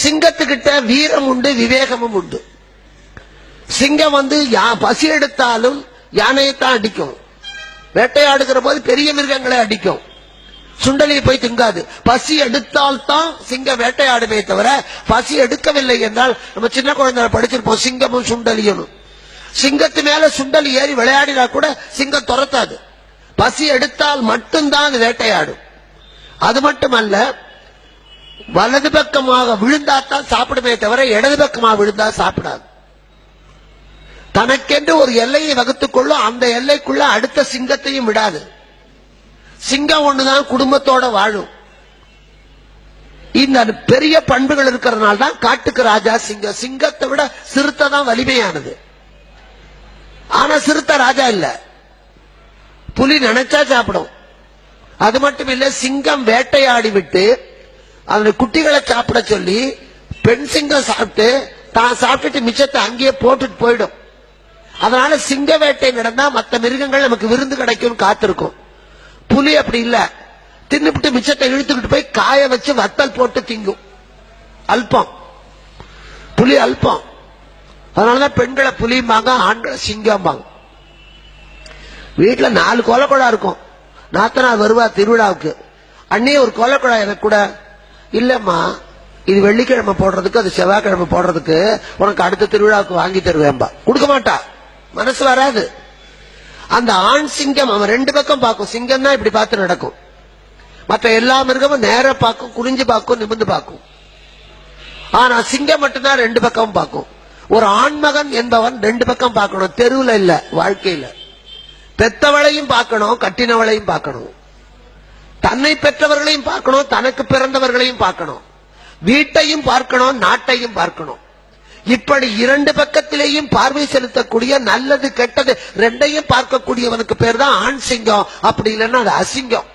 சிங்கத்துக்கிட்ட வீரம் உண்டு, விவேகமும் உண்டு. சிங்கம் பசி எடுத்தாலும் யானையைத்தான் அடிக்கும். வேட்டையாடுகிற போது பெரிய மிருகங்களை அடிக்கும், சுண்டலியை போய் திங்காது. பசி எடுத்தால் தான் சிங்கம் வேட்டையாடுமே தவிர பசி எடுக்கவில்லை என்றால், நம்ம சின்ன குழந்தை படிச்சிருப்போம் சிங்கமும் சுண்டலியும். சிங்கத்து மேல சுண்டலி ஏறி விளையாடினா கூட சிங்கம் துரத்தாது. பசி எடுத்தால் மட்டும்தான் வேட்டையாடும். அது மட்டுமல்ல, வலது பக்கமாக விழுந்தாத்தான் சாப்பிடுமே தவிர இடது பக்கமாக விழுந்தா சாப்பிடாது. தனக்கென்று ஒரு எல்லையை வகுத்துக் கொள்ளும், அந்த எல்லைக்குள்ள அடுத்த சிங்கத்தையும் விடாது. சிங்கம் ஒண்ணுதான் குடும்பத்தோட வாழும். இந்த பெரிய பண்புகள் இருக்கிறதுனால தான் காட்டுக்கு ராஜா சிங்கம். சிங்கத்தை விட சிறுத்தை தான் வலிமையானது. ஆனா சிறுத்தை ராஜா இல்ல, புலி நினைச்சா சாப்பிடும். அது மட்டும் இல்ல, சிங்கம் வேட்டையாடி விட்டு அதனுடைய குட்டிகளை சாப்பிட சொல்லி பெண் சிங்கம் சாப்பிட்டு தான் சாப்பிட்டுட்டு மிச்சத்தை அங்கேயே போட்டுட்டு போயிடும். அதனால சிங்க வேட்டை நடந்தா மற்ற மிருகங்கள் நமக்கு விருந்து கிடைக்கும் காத்திருக்கும். புலி அப்படி இல்ல, தின்னுபிட்டு மிச்சத்தை இழுத்துக்கிட்டு போய் காய வச்சு வத்தல் போட்டு திங்கும். அல்பம், புலி அல்பம். அதனாலதான் பெண்களை புலிம்பாங்க, ஆண்களை சிங்கம்பாங்க. வீட்டுல 4 கொலைக்குழா இருக்கும். நாத்தனார் வருவா திருவிழாவுக்கு, அண்ணே ஒரு கொலைக்குழா எனக்கு கூட. இல்லம்மா, இது வெள்ளிக்கிழமை போடுறதுக்கு, அது செவ்வாய்க்கிழமை போடுறதுக்கு, உனக்கு அடுத்த திருவிழாவுக்கு வாங்கி தருவேன்பா. கொடுக்க மாட்டா, மனசு வராது. அந்த ஆண் சிங்கம் அவன் 2 பக்கம் பார்க்கும். சிங்கம் தான் இப்படி பார்த்து நடக்கும். மற்ற எல்லா மிருகமும் நேர பார்க்கும், குனிஞ்சு பார்க்கும், நிமிந்து பார்க்கும். ஆனா சிங்கம் மட்டும்தான் 2 பக்கம் பார்க்கும். ஒரு ஆண்மகன் என்பவன் 2 பக்கம் பார்க்கணும், தெருவில் இல்ல, வாழ்க்கையில. பெத்தவளையும் பார்க்கணும், கட்டினவளையும் பார்க்கணும், தன்னை பெற்றவர்களையும் பார்க்கணும், தனக்கு பிறந்தவர்களையும் பார்க்கணும், வீட்டையும் பார்க்கணும், நாட்டையும் பார்க்கணும். இப்படி 2 பக்கத்திலேயும் பார்வை செலுத்தக்கூடிய, நல்லது கெட்டது 2ஐயும் பார்க்கக்கூடியவனுக்கு பேர் தான் ஆண் சிங்கம். அப்படி இல்லைன்னா அது அசிங்கம்.